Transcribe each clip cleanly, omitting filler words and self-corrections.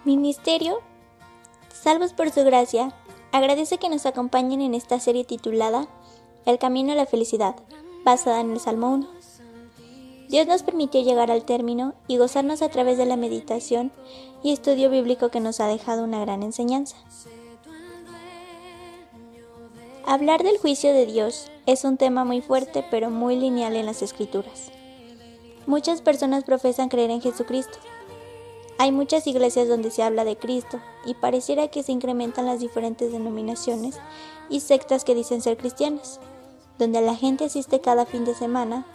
Ministerio, salvos por su gracia, agradece que nos acompañen en esta serie titulada El camino a la felicidad, basada en el Salmo 1. Dios nos permitió llegar al término y gozarnos a través de la meditación y estudio bíblico que nos ha dejado una gran enseñanza. Hablar del juicio de Dios es un tema muy fuerte pero muy lineal en las Escrituras. Muchas personas profesan creer en Jesucristo. Hay muchas iglesias donde se habla de Cristo y pareciera que se incrementan las diferentes denominaciones y sectas que dicen ser cristianas, donde la gente asiste cada fin de semana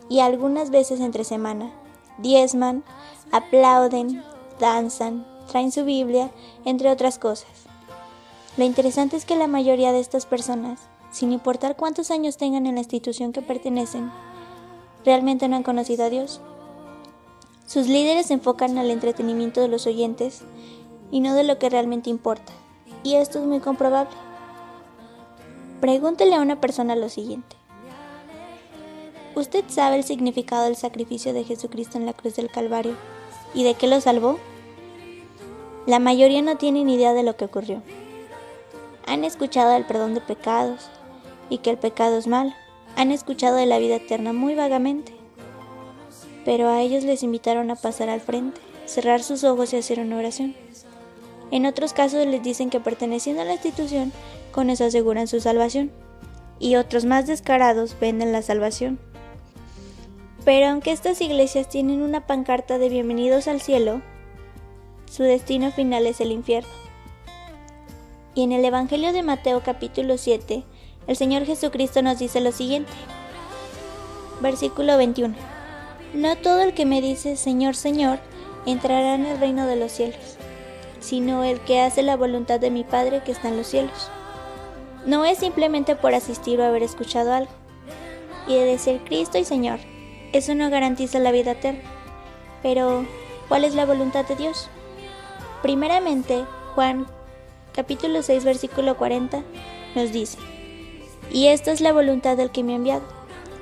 y algunas veces entre semana, diezman, aplauden, danzan, traen su Biblia, entre otras cosas. Lo interesante es que la mayoría de estas personas, sin importar cuántos años tengan en la institución que pertenecen, realmente no han conocido a Dios. Sus líderes se enfocan al entretenimiento de los oyentes y no de lo que realmente importa, y esto es muy comprobable. Pregúntele a una persona lo siguiente: ¿usted sabe el significado del sacrificio de Jesucristo en la cruz del Calvario y de qué lo salvó? La mayoría no tienen idea de lo que ocurrió. Han escuchado del perdón de pecados y que el pecado es malo. Han escuchado de la vida eterna muy vagamente. Pero a ellos les invitaron a pasar al frente, cerrar sus ojos y hacer una oración. En otros casos les dicen que perteneciendo a la institución, con eso aseguran su salvación. Y otros más descarados venden la salvación. Pero aunque estas iglesias tienen una pancarta de bienvenidos al cielo, su destino final es el infierno. Y en el Evangelio de Mateo capítulo 7, el Señor Jesucristo nos dice lo siguiente. Versículo 21. No todo el que me dice Señor, Señor, entrará en el reino de los cielos, sino el que hace la voluntad de mi Padre que está en los cielos. No es simplemente por asistir o haber escuchado algo. Y de decir Cristo y Señor, eso no garantiza la vida eterna. Pero, ¿cuál es la voluntad de Dios? Primeramente, Juan capítulo 6, versículo 40, nos dice: y esta es la voluntad del que me ha enviado,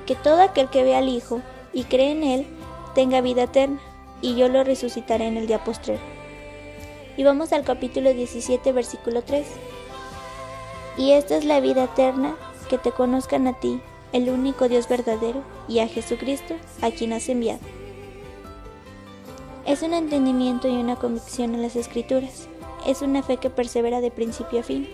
que todo aquel que vea al Hijo y cree en Él, tenga vida eterna, y yo lo resucitaré en el día postrero. Y vamos al capítulo 17, versículo 3. Y esta es la vida eterna, que te conozcan a ti, el único Dios verdadero, y a Jesucristo, a quien has enviado. Es un entendimiento y una convicción en las Escrituras. Es una fe que persevera de principio a fin,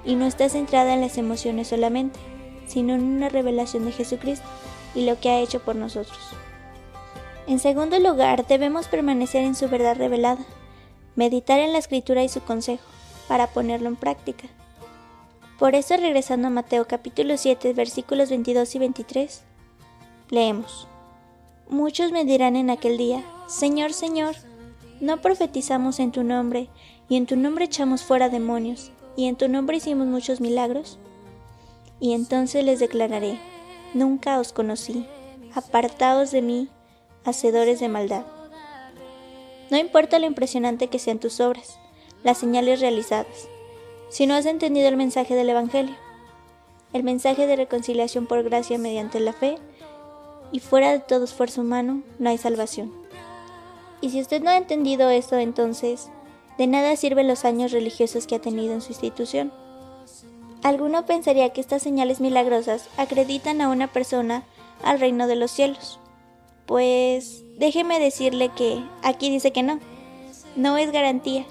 y no está centrada en las emociones solamente, sino en una revelación de Jesucristo y lo que ha hecho por nosotros. En segundo lugar, debemos permanecer en su verdad revelada, meditar en la Escritura y su consejo, para ponerlo en práctica. Por eso, regresando a Mateo capítulo 7, versículos 22 y 23, leemos: muchos me dirán en aquel día, Señor, Señor, ¿no profetizamos en tu nombre, y en tu nombre echamos fuera demonios, y en tu nombre hicimos muchos milagros? Y entonces les declararé, nunca os conocí, apartaos de mí, hacedores de maldad. No importa lo impresionante que sean tus obras, las señales realizadas, si no has entendido el mensaje del Evangelio, el mensaje de reconciliación por gracia mediante la fe, y fuera de todo esfuerzo humano no hay salvación. Y si usted no ha entendido esto, entonces, de nada sirven los años religiosos que ha tenido en su institución. Alguno pensaría que estas señales milagrosas acreditan a una persona al reino de los cielos. Pues déjeme decirle que aquí dice que no. No es garantía.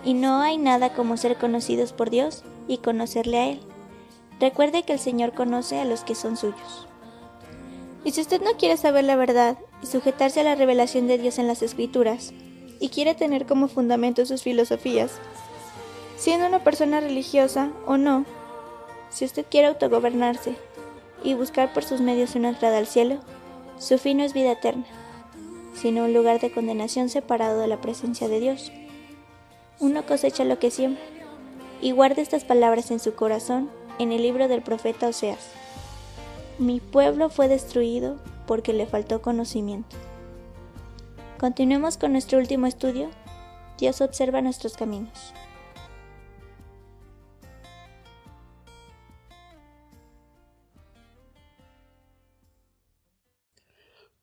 Y no hay nada como ser conocidos por Dios y conocerle a Él. Recuerde que el Señor conoce a los que son suyos. Y si usted no quiere saber la verdad y sujetarse a la revelación de Dios en las Escrituras, y quiere tener como fundamento sus filosofías, siendo una persona religiosa o no, si usted quiere autogobernarse y buscar por sus medios una entrada al cielo, su fin no es vida eterna, sino un lugar de condenación separado de la presencia de Dios. Uno cosecha lo que siembra, y guarde estas palabras en su corazón en el libro del profeta Oseas: mi pueblo fue destruido porque le faltó conocimiento. Continuemos con nuestro último estudio. Dios observa nuestros caminos.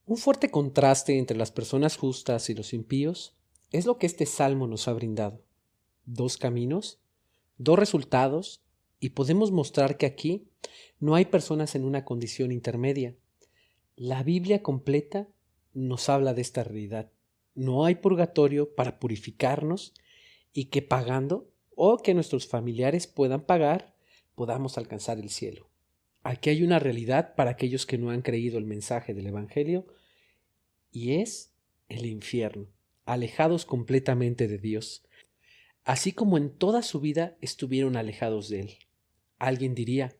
Un fuerte contraste entre las personas justas y los impíos Es lo que este salmo nos ha brindado. 2 caminos, 2 resultados, y podemos mostrar que aquí no hay personas en una condición intermedia. La Biblia completa nos habla de esta realidad. No hay purgatorio para purificarnos y que pagando o que nuestros familiares puedan pagar, podamos alcanzar el cielo. Aquí hay una realidad para aquellos que no han creído el mensaje del Evangelio y es el infierno, alejados completamente de Dios, así como en toda su vida estuvieron alejados de Él. Alguien diría,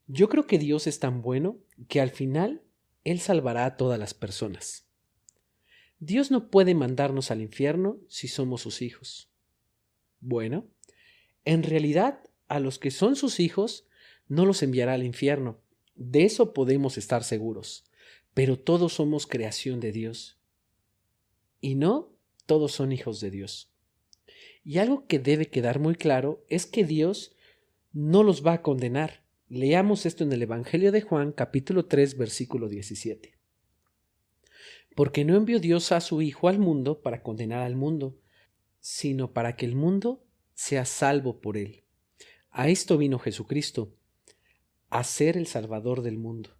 yo creo que Dios es tan bueno que al final Él salvará a todas las personas. Dios no puede mandarnos al infierno si somos sus hijos. Bueno, en realidad a los que son sus hijos no los enviará al infierno. De eso podemos estar seguros. Pero todos somos creación de Dios. Y no todos son hijos de Dios. Y algo que debe quedar muy claro es que Dios no los va a condenar. Leamos esto en el Evangelio de Juan, capítulo 3, versículo 17. Porque no envió Dios a su Hijo al mundo para condenar al mundo, sino para que el mundo sea salvo por él. A esto vino Jesucristo, a ser el Salvador del mundo.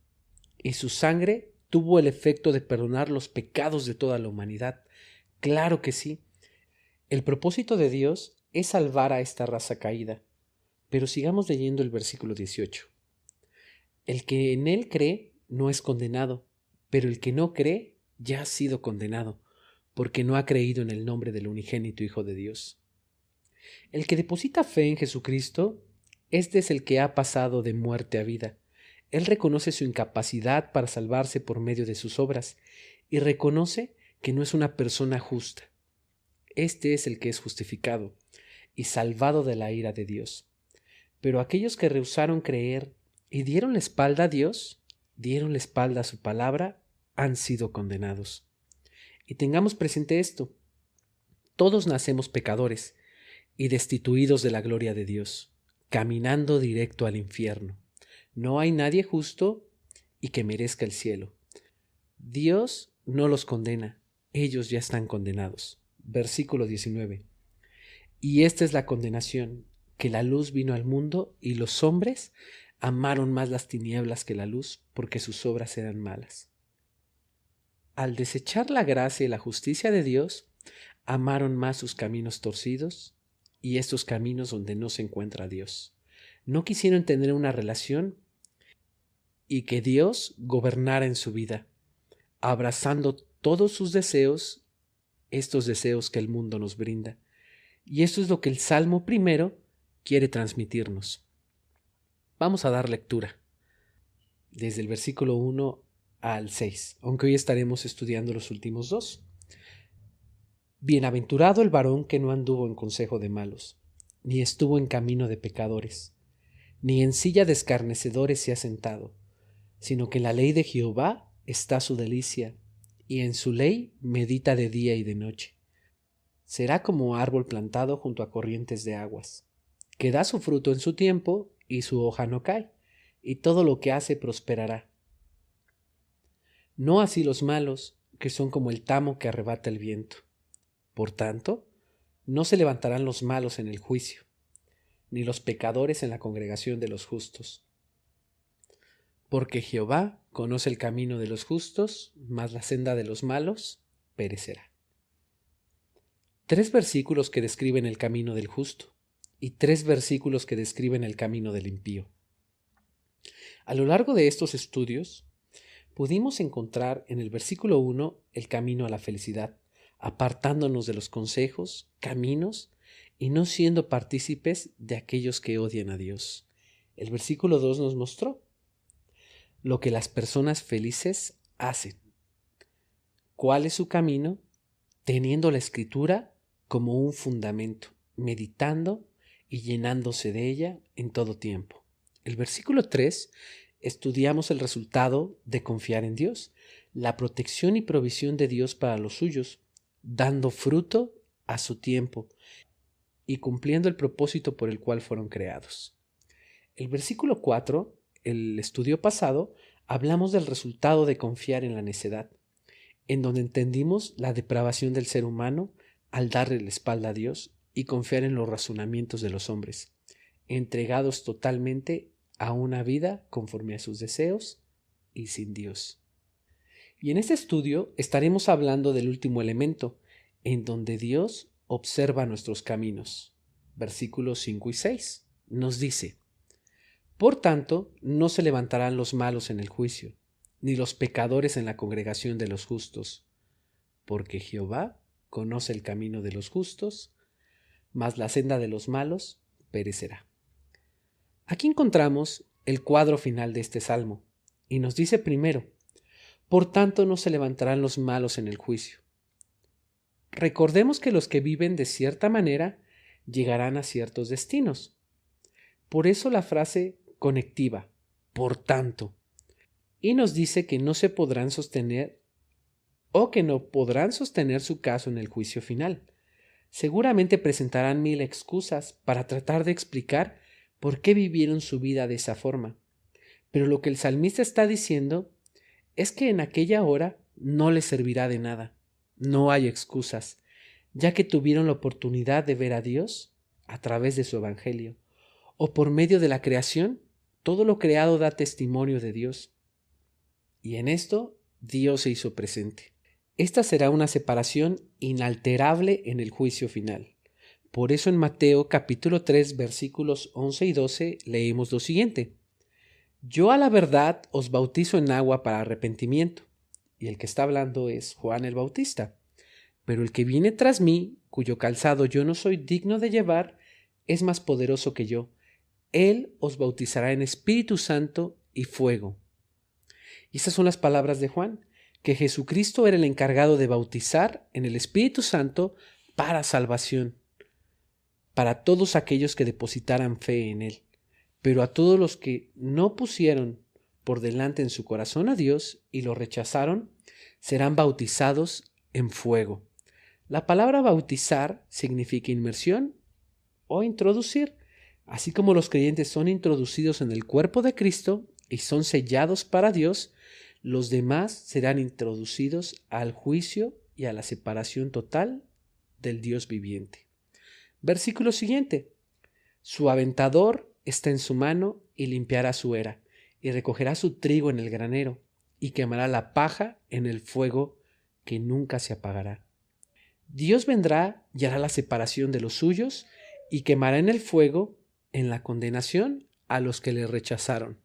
Y su sangre tuvo el efecto de perdonar los pecados de toda la humanidad. Claro que sí. El propósito de Dios es salvar a esta raza caída. Pero sigamos leyendo el versículo 18. El que en él cree no es condenado, pero el que no cree ya ha sido condenado, porque no ha creído en el nombre del unigénito Hijo de Dios. El que deposita fe en Jesucristo, este es el que ha pasado de muerte a vida. Él reconoce su incapacidad para salvarse por medio de sus obras y reconoce que no es una persona justa. Este es el que es justificado y salvado de la ira de Dios. Pero aquellos que rehusaron creer y dieron la espalda a Dios, dieron la espalda a su palabra, han sido condenados. Y tengamos presente esto: todos nacemos pecadores y destituidos de la gloria de Dios, caminando directo al infierno. No hay nadie justo y que merezca el cielo. Dios no los condena, ellos ya están condenados. Versículo 19. Y esta es la condenación, que la luz vino al mundo y los hombres amaron más las tinieblas que la luz, porque sus obras eran malas. Al desechar la gracia y la justicia de Dios, amaron más sus caminos torcidos y estos caminos donde no se encuentra Dios. No quisieron tener una relación y que Dios gobernara en su vida, abrazando todos sus deseos, estos deseos que el mundo nos brinda. Y esto es lo que el Salmo primero quiere transmitirnos. Vamos a dar lectura desde el versículo 1 al 6, aunque hoy estaremos estudiando los últimos 2. Bienaventurado el varón que no anduvo en consejo de malos, ni estuvo en camino de pecadores, ni en silla de escarnecedores se ha sentado, sino que en la ley de Jehová está su delicia, y en su ley medita de día y de noche. Será como árbol plantado junto a corrientes de aguas, que da su fruto en su tiempo, y su hoja no cae, y todo lo que hace prosperará. No así los malos, que son como el tamo que arrebata el viento. Por tanto, no se levantarán los malos en el juicio, ni los pecadores en la congregación de los justos. Porque Jehová conoce el camino de los justos, mas la senda de los malos perecerá. 3 versículos que describen el camino del justo y 3 versículos que describen el camino del impío. A lo largo de estos estudios, pudimos encontrar en el versículo 1 el camino a la felicidad, apartándonos de los consejos, caminos y no siendo partícipes de aquellos que odian a Dios. El versículo 2 nos mostró lo que las personas felices hacen. ¿Cuál es su camino? Teniendo la Escritura como un fundamento, meditando y llenándose de ella en todo tiempo. El versículo 3 estudiamos el resultado de confiar en Dios, la protección y provisión de Dios para los suyos, dando fruto a su tiempo y cumpliendo el propósito por el cual fueron creados. El versículo 4, el estudio pasado, hablamos del resultado de confiar en la necedad, en donde entendimos la depravación del ser humano al darle la espalda a Dios y confiar en los razonamientos de los hombres, entregados totalmente a una vida conforme a sus deseos y sin Dios. Y en este estudio estaremos hablando del último elemento, en donde Dios observa nuestros caminos. Versículos 5 y 6 nos dice: Por tanto, no se levantarán los malos en el juicio, ni los pecadores en la congregación de los justos, porque Jehová conoce el camino de los justos, mas la senda de los malos perecerá. Aquí encontramos el cuadro final de este salmo, y nos dice primero: por tanto no se levantarán los malos en el juicio. Recordemos que los que viven de cierta manera llegarán a ciertos destinos. Por eso la frase conectiva, por tanto, y nos dice que no se podrán sostener o que no podrán sostener su caso en el juicio final. Seguramente presentarán 1000 excusas para tratar de explicar por qué vivieron su vida de esa forma. Pero lo que el salmista está diciendo es que en aquella hora no les servirá de nada. No hay excusas, ya que tuvieron la oportunidad de ver a Dios a través de su evangelio, o por medio de la creación. Todo lo creado da testimonio de Dios. Y en esto Dios se hizo presente. Esta será una separación inalterable en el juicio final. Por eso en Mateo capítulo 3 versículos 11 y 12 leemos lo siguiente: Yo a la verdad os bautizo en agua para arrepentimiento. Y el que está hablando es Juan el Bautista. Pero el que viene tras mí, cuyo calzado yo no soy digno de llevar, es más poderoso que yo. Él os bautizará en Espíritu Santo y fuego. Y estas son las palabras de Juan, que Jesucristo era el encargado de bautizar en el Espíritu Santo para salvación, para todos aquellos que depositaran fe en Él. Pero a todos los que no pusieron por delante en su corazón a Dios y lo rechazaron, serán bautizados en fuego. La palabra bautizar significa inmersión o introducir. Así como los creyentes son introducidos en el cuerpo de Cristo y son sellados para Dios, los demás serán introducidos al juicio y a la separación total del Dios viviente. Versículo siguiente: Su aventador está en su mano y limpiará su era, y recogerá su trigo en el granero, y quemará la paja en el fuego que nunca se apagará. Dios vendrá y hará la separación de los suyos, y quemará en el fuego, en la condenación, a los que le rechazaron.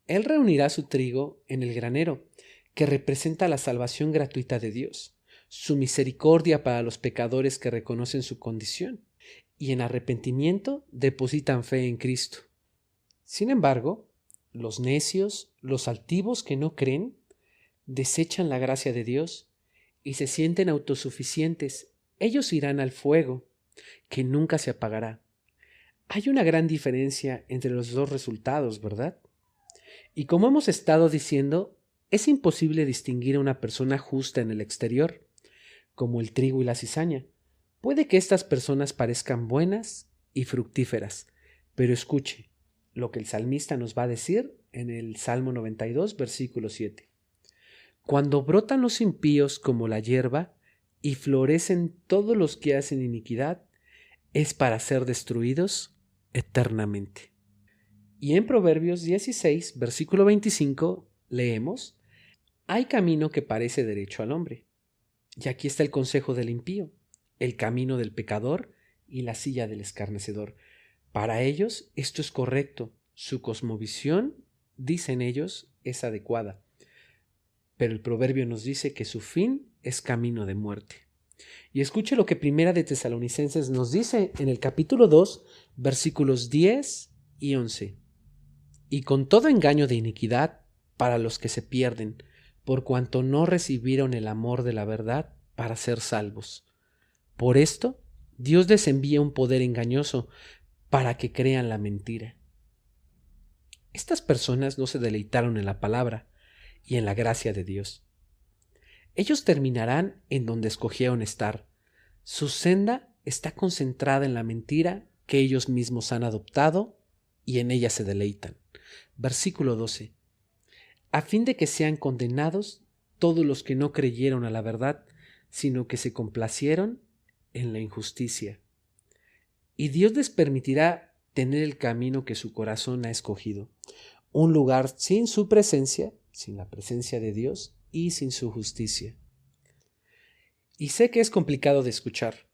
Él reunirá su trigo en el granero, que representa la salvación gratuita de Dios, su misericordia para los pecadores que reconocen su condición, y en arrepentimiento depositan fe en Cristo. Sin embargo, los necios, los altivos que no creen, desechan la gracia de Dios y se sienten autosuficientes. Ellos irán al fuego, que nunca se apagará. Hay una gran diferencia entre los dos resultados, ¿verdad? Y como hemos estado diciendo, es imposible distinguir a una persona justa en el exterior, como el trigo y la cizaña. Puede que estas personas parezcan buenas y fructíferas, pero escuche lo que el salmista nos va a decir en el Salmo 92, versículo 7. Cuando brotan los impíos como la hierba y florecen todos los que hacen iniquidad, es para ser destruidos eternamente. Y en Proverbios 16, versículo 25, leemos: Hay camino que parece derecho al hombre. Y aquí está el consejo del impío, el camino del pecador y la silla del escarnecedor. Para ellos esto es correcto, su cosmovisión, dicen ellos, es adecuada. Pero el proverbio nos dice que su fin es camino de muerte. Y escuche lo que Primera de Tesalonicenses nos dice en el capítulo 2, versículos 10 y 11. Y con todo engaño de iniquidad para los que se pierden, por cuanto no recibieron el amor de la verdad para ser salvos. Por esto, Dios les envía un poder engañoso para que crean la mentira. Estas personas no se deleitaron en la palabra y en la gracia de Dios. Ellos terminarán en donde escogieron estar. Su senda está concentrada en la mentira que ellos mismos han adoptado y en ella se deleitan. Versículo 12. A fin de que sean condenados todos los que no creyeron a la verdad, sino que se complacieron en la injusticia. Y Dios les permitirá tener el camino que su corazón ha escogido, un lugar sin su presencia, sin la presencia de Dios y sin su justicia. Y sé que es complicado de escuchar.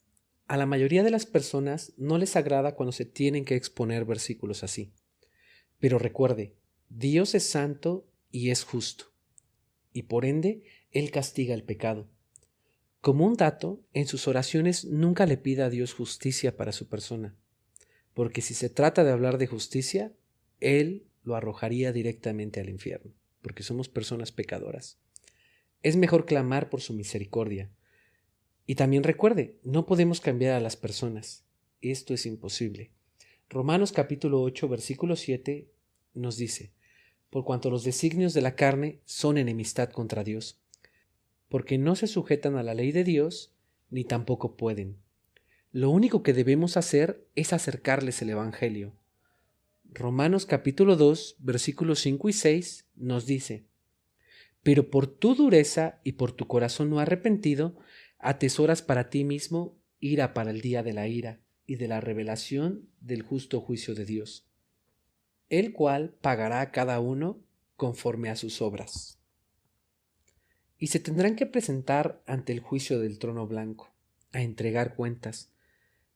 A la mayoría de las personas no les agrada cuando se tienen que exponer versículos así. Pero recuerde, Dios es santo y es justo, y por ende, Él castiga el pecado. Como un dato, en sus oraciones nunca le pida a Dios justicia para su persona, porque si se trata de hablar de justicia, Él lo arrojaría directamente al infierno, porque somos personas pecadoras. Es mejor clamar por su misericordia. Y también recuerde, no podemos cambiar a las personas. Esto es imposible. Romanos capítulo 8, versículo 7 nos dice: por cuanto los designios de la carne son enemistad contra Dios, porque no se sujetan a la ley de Dios, ni tampoco pueden. Lo único que debemos hacer es acercarles el Evangelio. Romanos capítulo 2, versículos 5 y 6 nos dice: pero por tu dureza y por tu corazón no arrepentido, atesoras para ti mismo ira para el día de la ira y de la revelación del justo juicio de Dios, el cual pagará a cada uno conforme a sus obras. Y se tendrán que presentar ante el juicio del trono blanco, a entregar cuentas.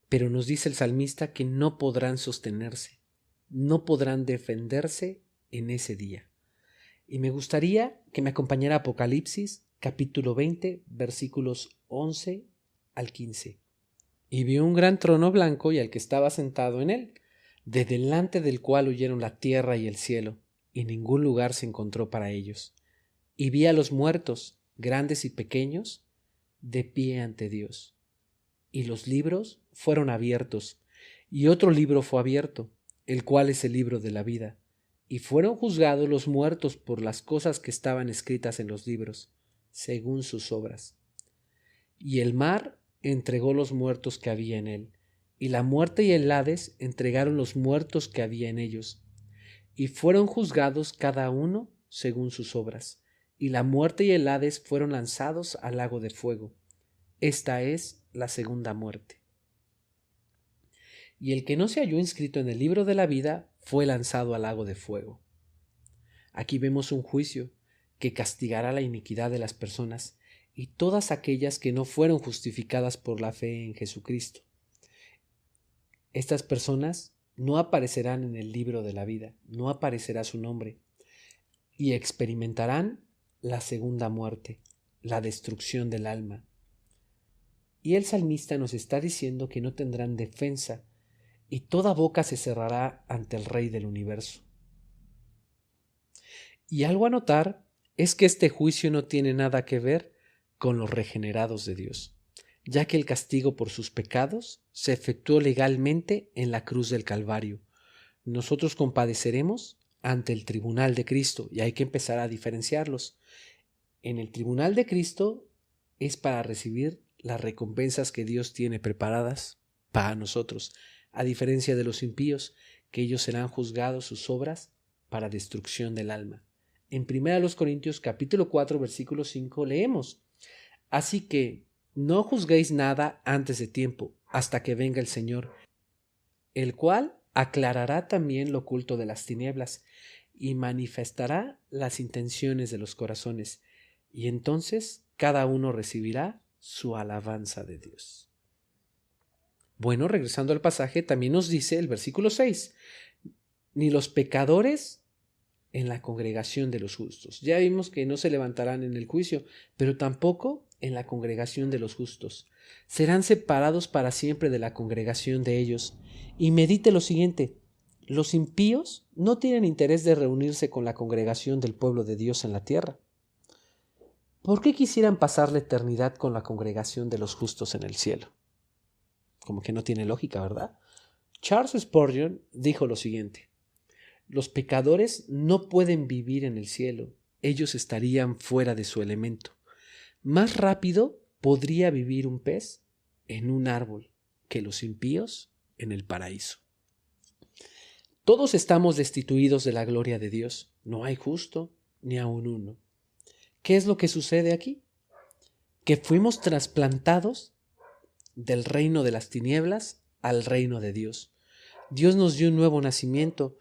Pero nos dice el salmista que no podrán sostenerse, no podrán defenderse en ese día. Y me gustaría que me acompañara Apocalipsis, capítulo 20, versículos 11 al 15. Y vi un gran trono blanco y al que estaba sentado en él, de delante del cual huyeron la tierra y el cielo, y ningún lugar se encontró para ellos. Y vi a los muertos, grandes y pequeños, de pie ante Dios. Y los libros fueron abiertos, y otro libro fue abierto, el cual es el libro de la vida. Y fueron juzgados los muertos por las cosas que estaban escritas en los libros, según sus obras. Y el mar entregó los muertos que había en él, y la muerte y el Hades entregaron los muertos que había en ellos, y fueron juzgados cada uno según sus obras, y la muerte y el Hades fueron lanzados al lago de fuego. Esta es la segunda muerte. Y el que no se halló inscrito en el libro de la vida fue lanzado al lago de fuego. Aquí vemos un juicio que castigará la iniquidad de las personas y todas aquellas que no fueron justificadas por la fe en Jesucristo. Estas personas no aparecerán en el libro de la vida, no aparecerá su nombre, y experimentarán la segunda muerte, la destrucción del alma. Y el salmista nos está diciendo que no tendrán defensa, y toda boca se cerrará ante el Rey del universo. Y algo a notar es que este juicio no tiene nada que ver con los regenerados de Dios, ya que el castigo por sus pecados se efectuó legalmente en la cruz del Calvario. Nosotros compadeceremos ante el tribunal de Cristo, y hay que empezar a diferenciarlos. En el tribunal de Cristo es para recibir las recompensas que Dios tiene preparadas para nosotros, a diferencia de los impíos, que ellos serán juzgados sus obras para destrucción del alma. En 1 Corintios capítulo 4 versículo 5 leemos: así que no juzguéis nada antes de tiempo, hasta que venga el Señor, el cual aclarará también lo oculto de las tinieblas y manifestará las intenciones de los corazones, y entonces cada uno recibirá su alabanza de Dios. Bueno, regresando al pasaje, también nos dice el versículo 6, ni los pecadores en la congregación de los justos. Ya vimos que no se levantarán en el juicio, pero tampoco en la congregación de los justos. Serán separados para siempre de la congregación de ellos. Y medite lo siguiente: los impíos no tienen interés de reunirse con la congregación del pueblo de Dios en la tierra. ¿Por qué quisieran pasar la eternidad con la congregación de los justos en el cielo? Como que no tiene lógica, ¿verdad? Charles Spurgeon dijo lo siguiente: los pecadores no pueden vivir en el cielo, ellos estarían fuera de su elemento. Más rápido podría vivir un pez en un árbol que los impíos en el paraíso. Todos estamos destituidos de la gloria de Dios, no hay justo ni aun uno. ¿Qué es lo que sucede aquí? Que fuimos trasplantados del reino de las tinieblas al reino de Dios. Dios nos dio un nuevo nacimiento,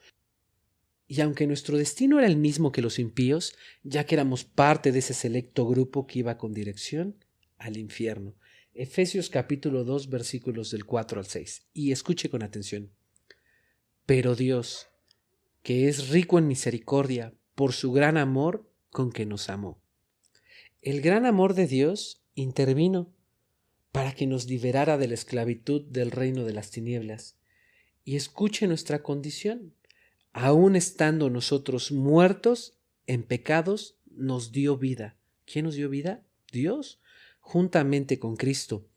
y aunque nuestro destino era el mismo que los impíos, ya que éramos parte de ese selecto grupo que iba con dirección al infierno. Efesios capítulo 2, versículos del 4 al 6. Y escuche con atención. Pero Dios, que es rico en misericordia, por su gran amor con que nos amó. El gran amor de Dios intervino para que nos liberara de la esclavitud del reino de las tinieblas. Y escuche nuestra condición. Aún estando nosotros muertos en pecados, nos dio vida. ¿Quién nos dio vida? Dios, juntamente con Cristo.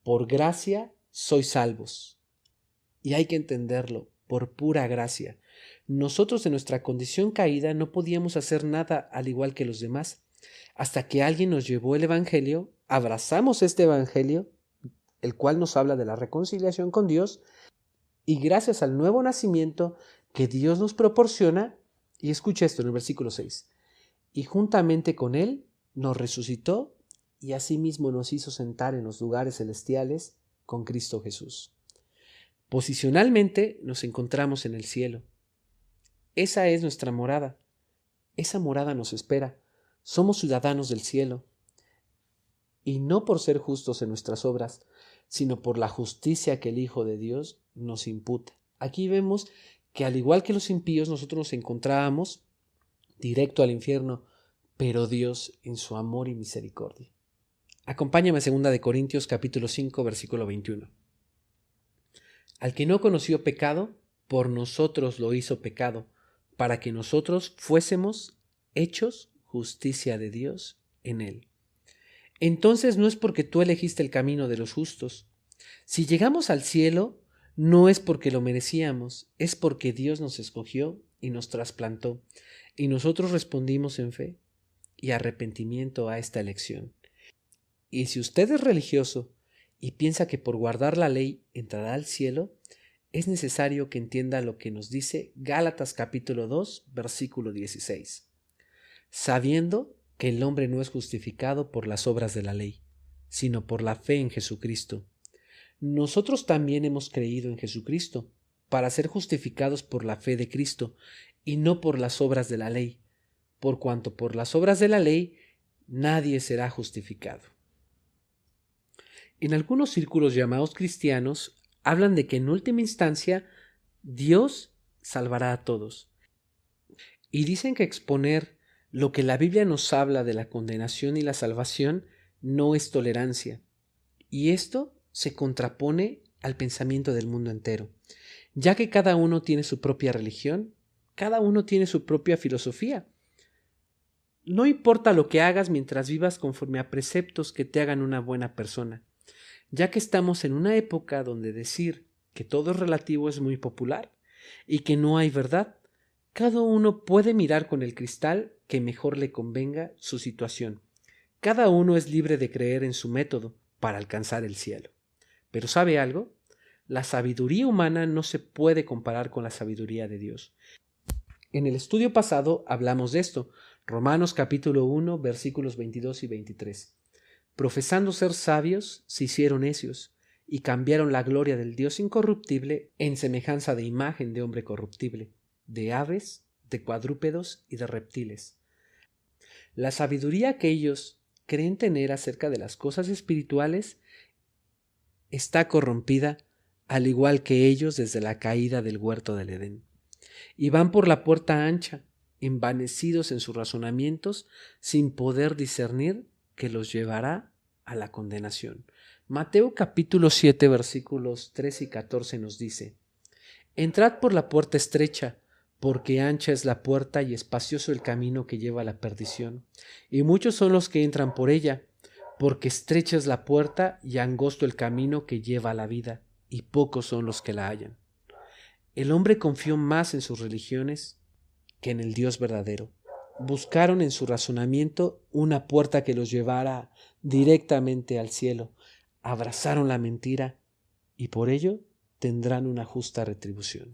Por gracia sois salvos. Y hay que entenderlo, por pura gracia. Nosotros en nuestra condición caída no podíamos hacer nada al igual que los demás. Hasta que alguien nos llevó el Evangelio, abrazamos este Evangelio, el cual nos habla de la reconciliación con Dios, y gracias al nuevo nacimiento que Dios nos proporciona, y escucha esto en el versículo 6, y juntamente con Él nos resucitó y asimismo nos hizo sentar en los lugares celestiales con Cristo Jesús. Posicionalmente nos encontramos en el cielo. Esa es nuestra morada. Esa morada nos espera. Somos ciudadanos del cielo. Y no por ser justos en nuestras obras, sino por la justicia que el Hijo de Dios nos imputa. Aquí vemos que al igual que los impíos, nosotros nos encontrábamos directo al infierno, pero Dios en su amor y misericordia. Acompáñame a 2 Corintios capítulo 5, versículo 21. Al que no conoció pecado, por nosotros lo hizo pecado, para que nosotros fuésemos hechos justicia de Dios en él. Entonces no es porque tú elegiste el camino de los justos. Si llegamos al cielo, no es porque lo merecíamos, es porque Dios nos escogió y nos trasplantó, y nosotros respondimos en fe y arrepentimiento a esta elección. Y si usted es religioso y piensa que por guardar la ley entrará al cielo, es necesario que entienda lo que nos dice Gálatas capítulo 2, versículo 16. Sabiendo que el hombre no es justificado por las obras de la ley, sino por la fe en Jesucristo. Nosotros también hemos creído en Jesucristo, para ser justificados por la fe de Cristo, y no por las obras de la ley, por cuanto por las obras de la ley nadie será justificado. En algunos círculos llamados cristianos, hablan de que en última instancia Dios salvará a todos. Y dicen que exponer lo que la Biblia nos habla de la condenación y la salvación no es tolerancia. Y esto se contrapone al pensamiento del mundo entero, ya que cada uno tiene su propia religión, cada uno tiene su propia filosofía. No importa lo que hagas mientras vivas conforme a preceptos que te hagan una buena persona, ya que estamos en una época donde decir que todo es relativo es muy popular y que no hay verdad. Cada uno puede mirar con el cristal que mejor le convenga su situación. Cada uno es libre de creer en su método para alcanzar el cielo. Pero ¿sabe algo? La sabiduría humana no se puede comparar con la sabiduría de Dios. En el estudio pasado hablamos de esto, Romanos capítulo 1, versículos 22 y 23. Profesando ser sabios, se hicieron necios, y cambiaron la gloria del Dios incorruptible en semejanza de imagen de hombre corruptible, de aves, de cuadrúpedos y de reptiles. La sabiduría que ellos creen tener acerca de las cosas espirituales está corrompida, al igual que ellos desde la caída del huerto del Edén. Y van por la puerta ancha, envanecidos en sus razonamientos, sin poder discernir que los llevará a la condenación. Mateo capítulo 7 versículos 13 y 14 nos dice: Entrad por la puerta estrecha, porque ancha es la puerta y espacioso el camino que lleva a la perdición, y muchos son los que entran por ella, porque estrecha es la puerta y angosto el camino que lleva a la vida, y pocos son los que la hallan. El hombre confió más en sus religiones que en el Dios verdadero. Buscaron en su razonamiento una puerta que los llevara directamente al cielo. Abrazaron la mentira y por ello tendrán una justa retribución.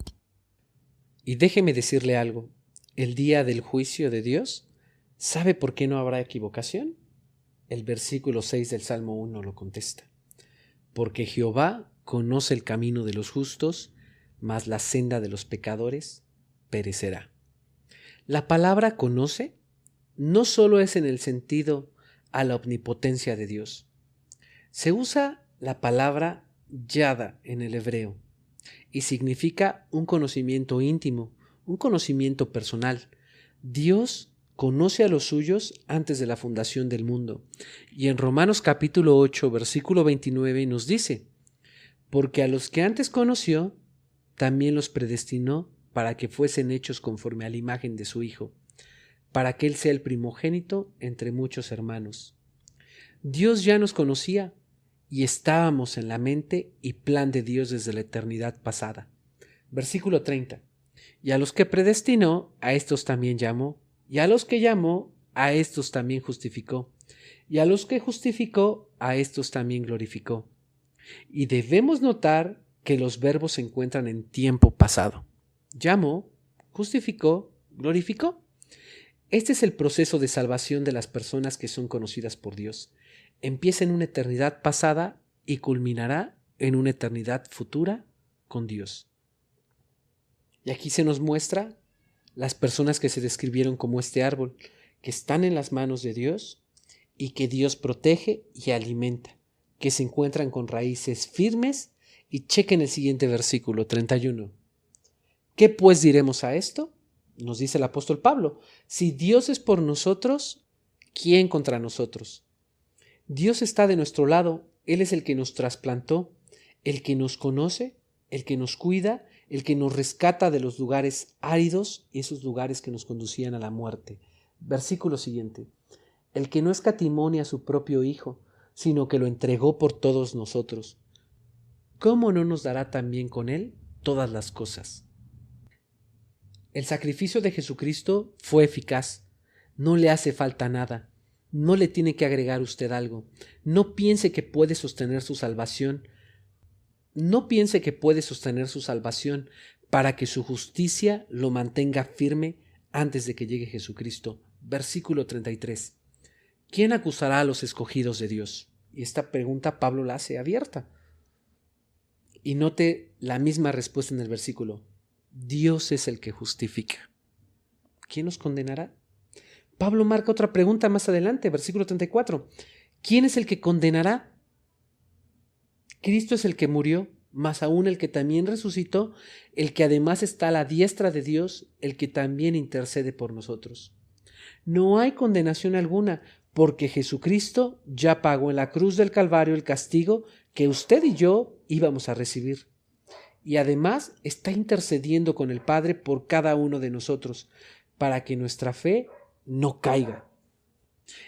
Y déjeme decirle algo, el día del juicio de Dios, ¿sabe por qué no habrá equivocación? El versículo 6 del Salmo 1 lo contesta. porque Jehová conoce el camino de los justos, mas la senda de los pecadores perecerá. La palabra conoce no solo es en el sentido a la omnipotencia de Dios. Se usa la palabra yada en el hebreo y significa un conocimiento íntimo, un conocimiento personal. Dios conoce a los suyos antes de la fundación del mundo. Y en Romanos capítulo 8, versículo 29 nos dice: porque a los que antes conoció, también los predestinó para que fuesen hechos conforme a la imagen de su Hijo, para que Él sea el primogénito entre muchos hermanos. Dios ya nos conocía y estábamos en la mente y plan de Dios desde la eternidad pasada. Versículo 30. Y a los que predestinó, a estos también llamó, y a los que llamó, a estos también justificó, y a los que justificó, a estos también glorificó. Y debemos notar que los verbos se encuentran en tiempo pasado. Llamó, justificó, glorificó. Este es el proceso de salvación de las personas que son conocidas por Dios. Empieza en una eternidad pasada y culminará en una eternidad futura con Dios. Y aquí se nos muestra las personas que se describieron como este árbol, que están en las manos de Dios y que Dios protege y alimenta, que se encuentran con raíces firmes. Y chequen el siguiente versículo 31. ¿Qué pues diremos a esto? Nos dice el apóstol Pablo: si Dios es por nosotros, ¿quién contra nosotros? Dios está de nuestro lado. Él es el que nos trasplantó, el que nos conoce, el que nos cuida, el que nos rescata de los lugares áridos y esos lugares que nos conducían a la muerte. Versículo siguiente. El que no escatimó a su propio Hijo, sino que lo entregó por todos nosotros. ¿Cómo no nos dará también con Él todas las cosas? El sacrificio de Jesucristo fue eficaz. No le hace falta nada. No le tiene que agregar usted algo. No piense que puede sostener su salvación. No piense que puede sostener su salvación para que su justicia lo mantenga firme antes de que llegue Jesucristo. Versículo 33. ¿Quién acusará a los escogidos de Dios? Y esta pregunta Pablo la hace abierta. Y note la misma respuesta en el versículo. Dios es el que justifica. ¿Quién nos condenará? Pablo marca otra pregunta más adelante, versículo 34. ¿Quién es el que condenará? Cristo es el que murió, más aún el que también resucitó, el que además está a la diestra de Dios, el que también intercede por nosotros. No hay condenación alguna, porque Jesucristo ya pagó en la cruz del Calvario el castigo que usted y yo íbamos a recibir. Y además está intercediendo con el Padre por cada uno de nosotros, para que nuestra fe no caiga.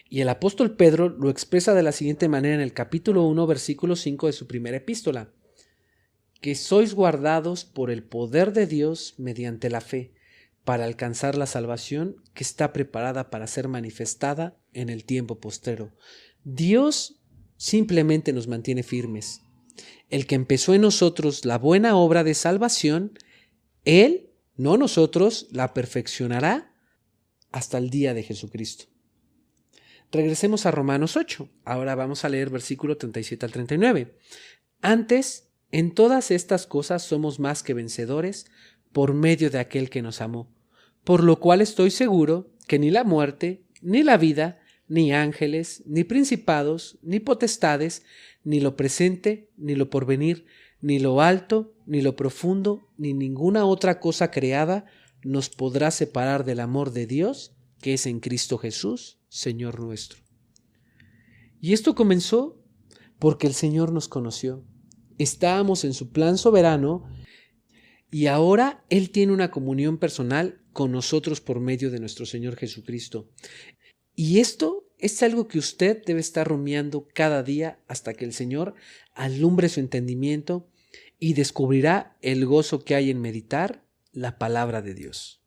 Y el apóstol Pedro lo expresa de la siguiente manera en el capítulo 1, versículo 5 de su primera epístola: que sois guardados por el poder de Dios mediante la fe, para alcanzar la salvación que está preparada para ser manifestada en el tiempo postrero. Dios simplemente nos mantiene firmes. El que empezó en nosotros la buena obra de salvación, Él, no nosotros, la perfeccionará hasta el día de Jesucristo. Regresemos a Romanos 8. Ahora vamos a leer versículo 37 al 39. Antes, en todas estas cosas somos más que vencedores por medio de aquel que nos amó, por lo cual estoy seguro que ni la muerte, ni la vida, ni ángeles, ni principados, ni potestades, ni lo presente, ni lo porvenir, ni lo alto, ni lo profundo, ni ninguna otra cosa creada nos podrá separar del amor de Dios que es en Cristo Jesús, Señor nuestro. Y esto comenzó porque el Señor nos conoció. Estábamos en su plan soberano y ahora Él tiene una comunión personal con nosotros por medio de nuestro Señor Jesucristo. Y esto es algo que usted debe estar rumiando cada día hasta que el Señor alumbre su entendimiento y descubrirá el gozo que hay en meditar la palabra de Dios.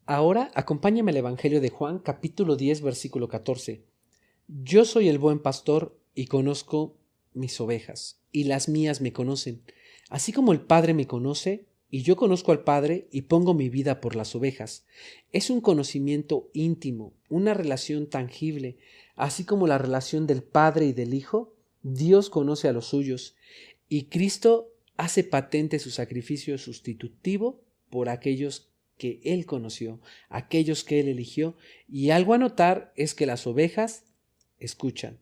Ahora acompáñame al Evangelio de Juan, capítulo 10, versículo 14. Yo soy el buen pastor y conozco mis ovejas, y las mías me conocen, así como el Padre me conoce, y yo conozco al Padre y pongo mi vida por las ovejas. Es un conocimiento íntimo, una relación tangible, así como la relación del Padre y del Hijo Dios conoce a los suyos y Cristo hace patente su sacrificio sustitutivo por aquellos que Él conoció, aquellos que Él eligió. Y algo a notar es que las ovejas escuchan,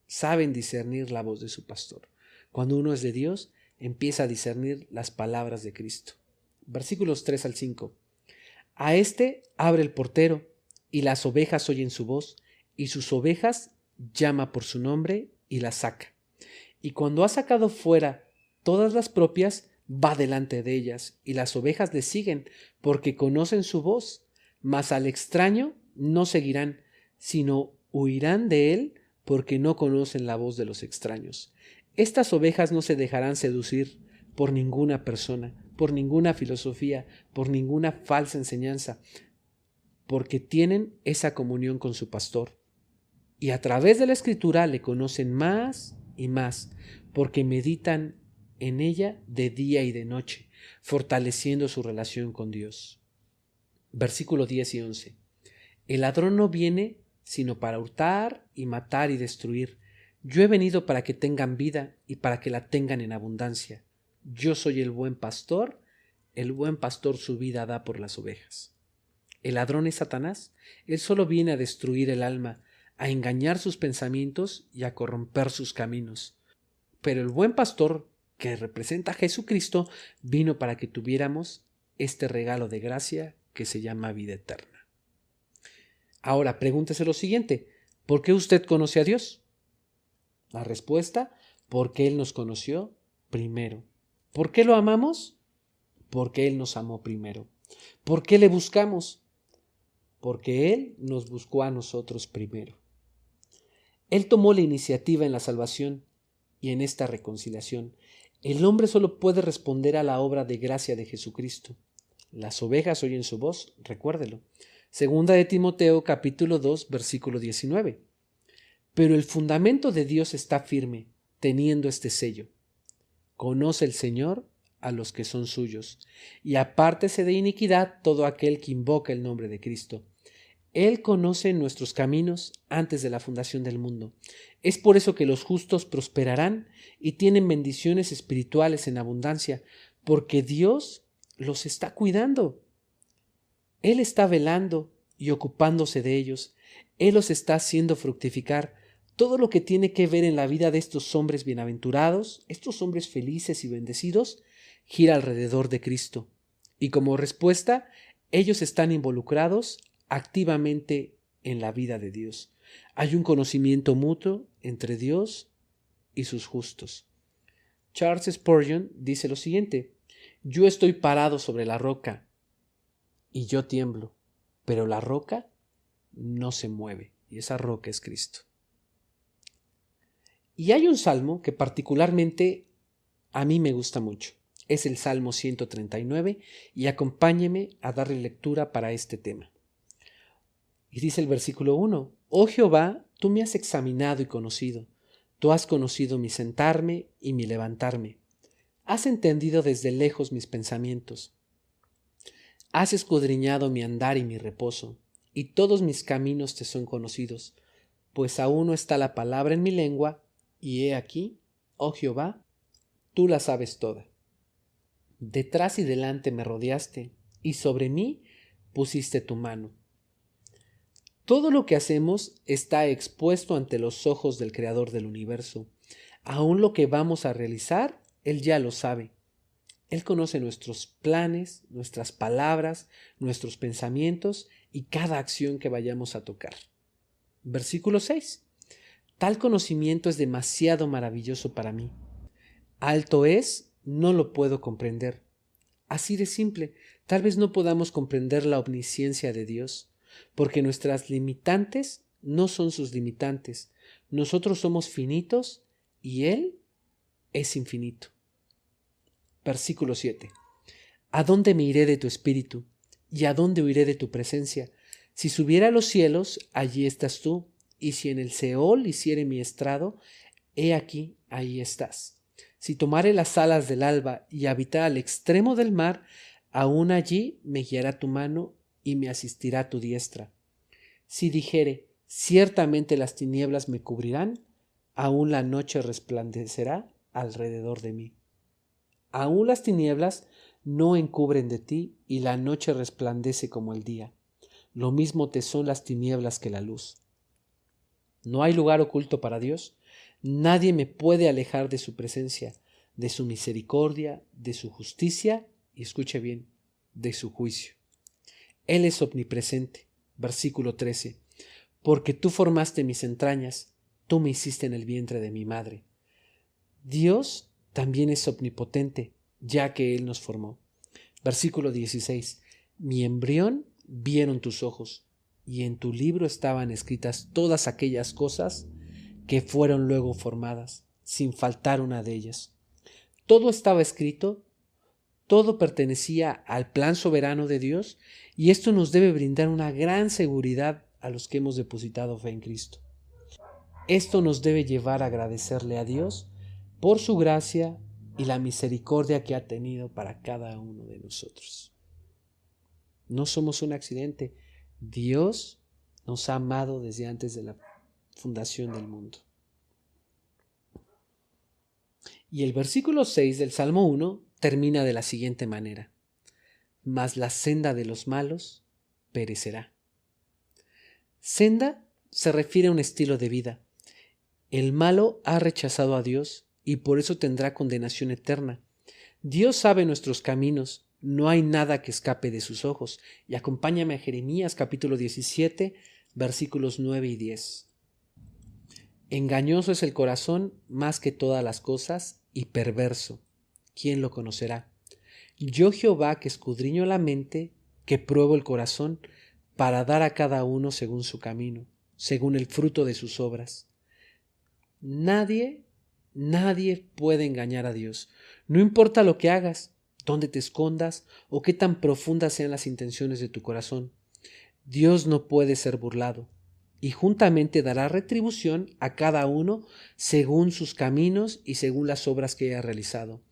saben discernir la voz de su pastor. Cuando uno es de Dios, empieza a discernir las palabras de Cristo. Versículos 3 al 5. A este abre el portero, y las ovejas oyen su voz, y sus ovejas llama por su nombre y las saca. Y cuando ha sacado fuera todas las propias, va delante de ellas, y las ovejas le siguen, porque conocen su voz. Mas al extraño no seguirán, sino huirán de él, porque no conocen la voz de los extraños. Estas ovejas no se dejarán seducir por ninguna persona, por ninguna filosofía, por ninguna falsa enseñanza, porque tienen esa comunión con su pastor. Y a través de la Escritura le conocen más y más, porque meditan en ella de día y de noche, fortaleciendo su relación con Dios. Versículo 10 y 11. El ladrón no viene sino para hurtar y matar y destruir. Yo he venido para que tengan vida y para que la tengan en abundancia. Yo soy el buen pastor su vida da por las ovejas. El ladrón es Satanás. Él solo viene a destruir el alma, a engañar sus pensamientos y a corromper sus caminos. Pero el buen pastor, que representa a Jesucristo, vino para que tuviéramos este regalo de gracia que se llama vida eterna. Ahora, pregúntese lo siguiente: ¿por qué usted conoce a Dios? La respuesta: porque Él nos conoció primero. ¿Por qué lo amamos? Porque Él nos amó primero. ¿Por qué le buscamos? Porque Él nos buscó a nosotros primero. Él tomó la iniciativa en la salvación y en esta reconciliación. El hombre solo puede responder a la obra de gracia de Jesucristo. Las ovejas oyen su voz, recuérdelo. Segunda de Timoteo capítulo 2 versículo 19. Pero el fundamento de Dios está firme, teniendo este sello: conoce el Señor a los que son suyos, y apártese de iniquidad todo aquel que invoca el nombre de Cristo. Él conoce nuestros caminos antes de la fundación del mundo. Es por eso que los justos prosperarán y tienen bendiciones espirituales en abundancia, porque Dios los está cuidando. Él está velando y ocupándose de ellos. Él los está haciendo fructificar. Todo lo que tiene que ver en la vida de estos hombres bienaventurados, estos hombres felices y bendecidos, gira alrededor de Cristo. Y como respuesta, ellos están involucrados activamente en la vida de Dios. Hay un conocimiento mutuo entre Dios y sus justos. Charles Spurgeon dice lo siguiente: yo estoy parado sobre la roca y yo tiemblo, pero la roca no se mueve, y esa roca es Cristo. Y hay un salmo que particularmente a mí me gusta mucho. Es el Salmo 139 y acompáñeme a darle lectura para este tema. Y dice el versículo 1: Oh Jehová, tú me has examinado y conocido. Tú has conocido mi sentarme y mi levantarme. Has entendido desde lejos mis pensamientos. Has escudriñado mi andar y mi reposo, y todos mis caminos te son conocidos, pues aún no está la palabra en mi lengua, y he aquí, oh Jehová, tú la sabes toda. Detrás y delante me rodeaste, y sobre mí pusiste tu mano. Todo lo que hacemos está expuesto ante los ojos del Creador del universo. Aún lo que vamos a realizar, Él ya lo sabe. Él conoce nuestros planes, nuestras palabras, nuestros pensamientos y cada acción que vayamos a tocar. Versículo 6. Tal conocimiento es demasiado maravilloso para mí. Alto es, no lo puedo comprender. Así de simple, tal vez no podamos comprender la omnisciencia de Dios, porque nuestras limitantes no son sus limitantes. Nosotros somos finitos y Él es infinito. Versículo 7. ¿A dónde me iré de tu espíritu? ¿Y a dónde huiré de tu presencia? Si subiera a los cielos, allí estás tú, y si en el Seol hiciere mi estrado, he aquí, ahí estás. Si tomare las alas del alba y habitar al extremo del mar, aún allí me guiará tu mano y me asistirá tu diestra. Si dijere, ciertamente las tinieblas me cubrirán, aún la noche resplandecerá alrededor de mí. Aún las tinieblas no encubren de ti, y la noche resplandece como el día. Lo mismo te son las tinieblas que la luz. No hay lugar oculto para Dios. Nadie me puede alejar de su presencia, de su misericordia, de su justicia y, escuche bien, de su juicio. Él es omnipresente. Versículo 13. Porque tú formaste mis entrañas, tú me hiciste en el vientre de mi madre. Dios también es omnipotente, ya que Él nos formó. Versículo 16. Mi embrión vieron tus ojos, y en tu libro estaban escritas todas aquellas cosas que fueron luego formadas, sin faltar una de ellas. Todo estaba escrito, todo pertenecía al plan soberano de Dios, y esto nos debe brindar una gran seguridad a los que hemos depositado fe en Cristo. Esto nos debe llevar a agradecerle a Dios por su gracia y la misericordia que ha tenido para cada uno de nosotros. No somos un accidente. Dios nos ha amado desde antes de la fundación del mundo. Y el versículo 6 del Salmo 1 termina de la siguiente manera: mas la senda de los malos perecerá. Senda se refiere a un estilo de vida. El malo ha rechazado a Dios y por eso tendrá condenación eterna. Dios sabe nuestros caminos, no hay nada que escape de sus ojos. Y acompáñame a Jeremías capítulo 17, versículos 9 y 10. Engañoso es el corazón más que todas las cosas y perverso. ¿Quién lo conocerá? Yo Jehová, que escudriño la mente, que pruebo el corazón, para dar a cada uno según su camino, según el fruto de sus obras. Nadie puede engañar a Dios. No importa lo que hagas, dónde te escondas o qué tan profundas sean las intenciones de tu corazón. Dios no puede ser burlado, y juntamente dará retribución a cada uno según sus caminos y según las obras que haya realizado.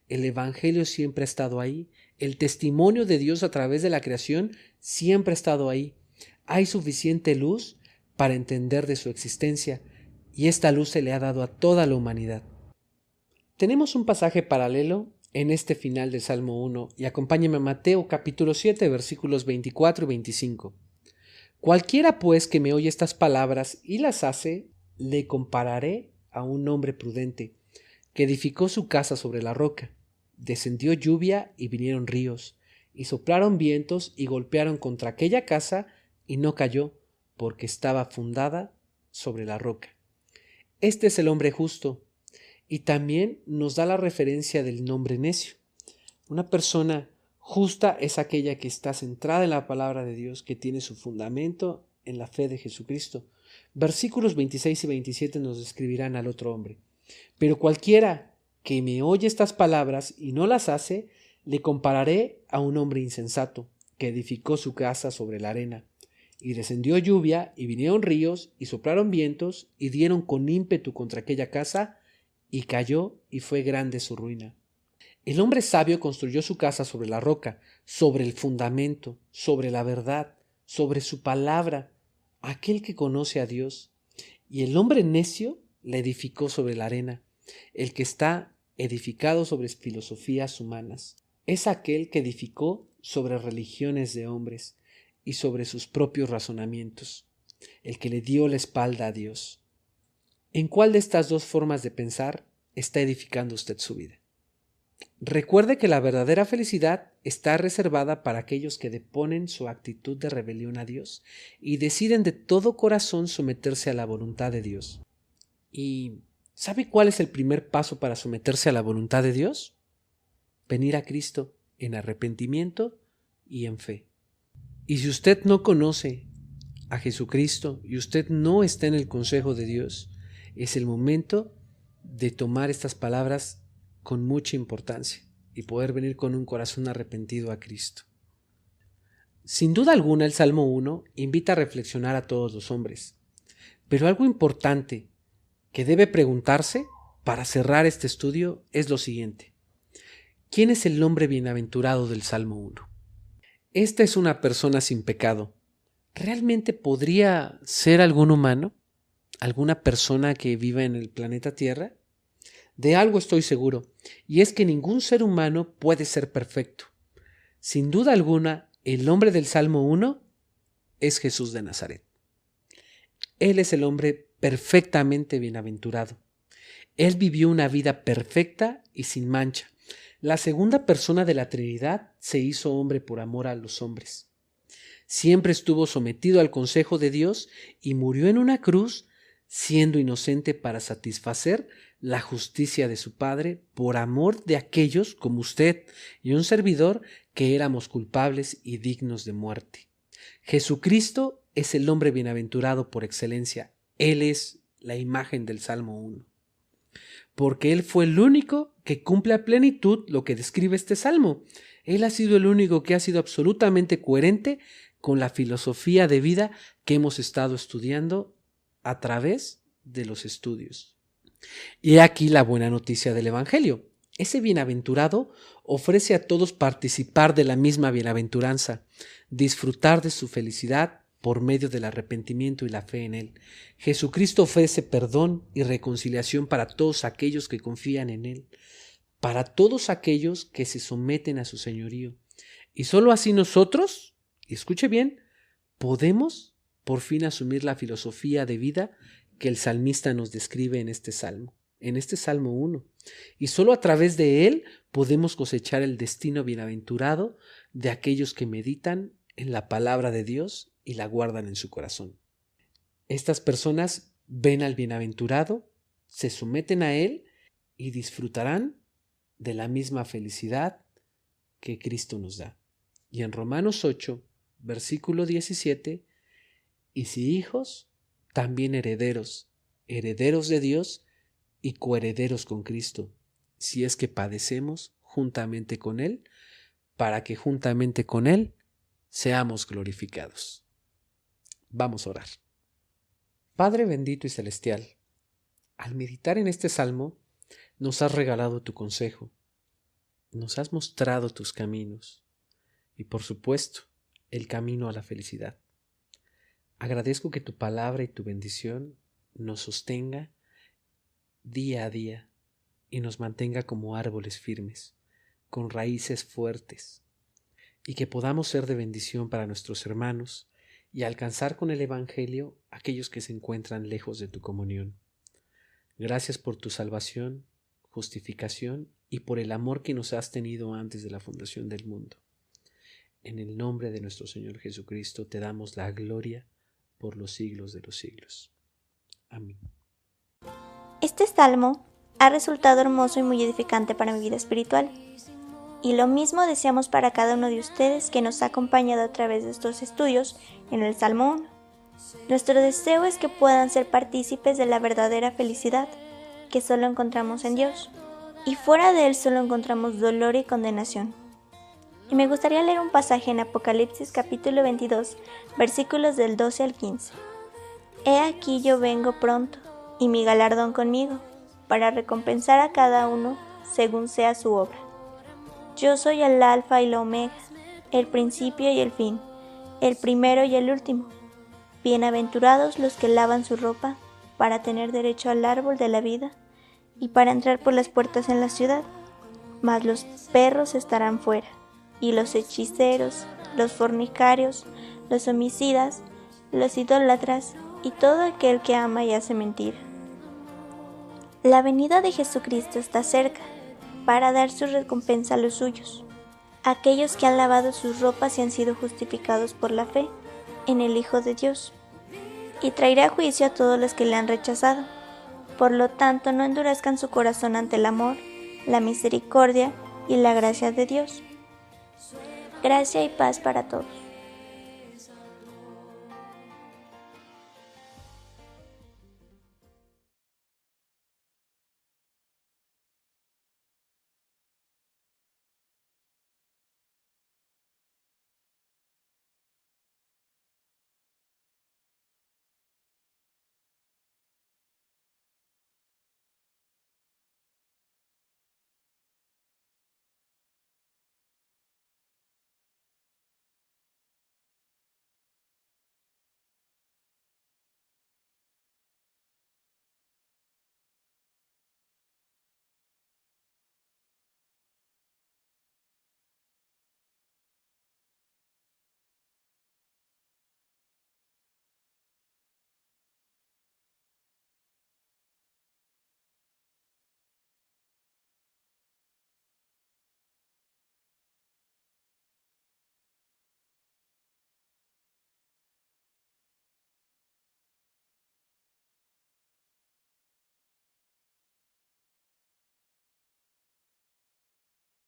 El Evangelio siempre ha estado ahí. El testimonio de Dios a través de la creación siempre ha estado ahí. Hay suficiente luz para entender de su existencia, y esta luz se le ha dado a toda la humanidad. Tenemos un pasaje paralelo en este final del Salmo 1, y acompáñame a Mateo capítulo 7, versículos 24 y 25. Cualquiera pues que me oye estas palabras y las hace, le compararé a un hombre prudente, que edificó su casa sobre la roca. Descendió lluvia y vinieron ríos, y soplaron vientos y golpearon contra aquella casa, y no cayó, porque estaba fundada sobre la roca. Este es el hombre justo, y también nos da la referencia del nombre necio. Una persona justa es aquella que está centrada en la palabra de Dios, que tiene su fundamento en la fe de Jesucristo. Versículos 26 y 27 nos describirán al otro hombre. Pero cualquiera que me oye estas palabras y no las hace, le compararé a un hombre insensato, que edificó su casa sobre la arena. Y descendió lluvia, y vinieron ríos, y soplaron vientos, y dieron con ímpetu contra aquella casa, y cayó, y fue grande su ruina. El hombre sabio construyó su casa sobre la roca, sobre el fundamento, sobre la verdad, sobre su palabra, aquel que conoce a Dios. Y el hombre necio la edificó sobre la arena. El que está edificado sobre filosofías humanas es aquel que edificó sobre religiones de hombres y sobre sus propios razonamientos, el que le dio la espalda a Dios. ¿En cuál de estas dos formas de pensar está edificando usted su vida? Recuerde que la verdadera felicidad está reservada para aquellos que deponen su actitud de rebelión a Dios y deciden de todo corazón someterse a la voluntad de Dios. ¿Y sabe cuál es el primer paso para someterse a la voluntad de Dios? Venir a Cristo en arrepentimiento y en fe. Y si usted no conoce a Jesucristo y usted no está en el consejo de Dios, es el momento de tomar estas palabras con mucha importancia y poder venir con un corazón arrepentido a Cristo. Sin duda alguna, el Salmo 1 invita a reflexionar a todos los hombres, pero algo importante que debe preguntarse para cerrar este estudio es lo siguiente: ¿quién es el hombre bienaventurado del Salmo 1? Esta es una persona sin pecado. ¿Realmente podría ser algún humano? alguna persona que viva en el planeta Tierra? De algo estoy seguro, y es que ningún ser humano puede ser perfecto. Sin duda alguna, el hombre del Salmo 1 es Jesús de Nazaret. Él es el hombre perfectamente bienaventurado. Él vivió una vida perfecta y sin mancha. La segunda persona de la Trinidad se hizo hombre por amor a los hombres. Siempre estuvo sometido al consejo de Dios y murió en una cruz, siendo inocente para satisfacer la justicia de su Padre por amor de aquellos como usted y un servidor que éramos culpables y dignos de muerte. Jesucristo es el hombre bienaventurado por excelencia. Él es la imagen del Salmo 1. Porque Él fue el único que cumple a plenitud lo que describe este Salmo. Él ha sido el único que ha sido absolutamente coherente con la filosofía de vida que hemos estado estudiando a través de los estudios. Y aquí la buena noticia del Evangelio. Ese bienaventurado ofrece a todos participar de la misma bienaventuranza, disfrutar de su felicidad por medio del arrepentimiento y la fe en Él. Jesucristo ofrece perdón y reconciliación para todos aquellos que confían en Él, para todos aquellos que se someten a su señorío. Y solo así nosotros, y escuche bien, podemos por fin asumir la filosofía de vida que el salmista nos describe en este Salmo 1. Y solo a través de él podemos cosechar el destino bienaventurado de aquellos que meditan en la palabra de Dios y la guardan en su corazón. Estas personas ven al bienaventurado, se someten a él y disfrutarán de la misma felicidad que Cristo nos da. Y en Romanos 8, versículo 17, y si hijos, también herederos, herederos de Dios y coherederos con Cristo, si es que padecemos juntamente con Él, para que juntamente con Él seamos glorificados. Vamos a orar. Padre bendito y celestial, al meditar en este salmo, nos has regalado tu consejo, nos has mostrado tus caminos y, por supuesto, el camino a la felicidad. Agradezco que tu palabra y tu bendición nos sostenga día a día y nos mantenga como árboles firmes, con raíces fuertes, y que podamos ser de bendición para nuestros hermanos y alcanzar con el Evangelio a aquellos que se encuentran lejos de tu comunión. Gracias por tu salvación, justificación y por el amor que nos has tenido antes de la fundación del mundo. En el nombre de nuestro Señor Jesucristo te damos la gloria por los siglos de los siglos. Amén. Este salmo ha resultado hermoso y muy edificante para mi vida espiritual. Y lo mismo deseamos para cada uno de ustedes que nos ha acompañado a través de estos estudios en el Salmo 1. Nuestro deseo es que puedan ser partícipes de la verdadera felicidad que solo encontramos en Dios. Y fuera de Él solo encontramos dolor y condenación. Y me gustaría leer un pasaje en Apocalipsis capítulo 22, versículos del 12 al 15. He aquí yo vengo pronto, y mi galardón conmigo, para recompensar a cada uno según sea su obra. Yo soy el Alfa y la Omega, el principio y el fin, el primero y el último. Bienaventurados los que lavan su ropa, para tener derecho al árbol de la vida, y para entrar por las puertas en la ciudad. Mas los perros estarán fuera, y los hechiceros, los fornicarios, los homicidas, los idólatras, y todo aquel que ama y hace mentira. La venida de Jesucristo está cerca, para dar su recompensa a los suyos, aquellos que han lavado sus ropas y han sido justificados por la fe en el Hijo de Dios, y traerá juicio a todos los que le han rechazado. Por lo tanto, no endurezcan su corazón ante el amor, la misericordia y la gracia de Dios. Gracia y paz para todos.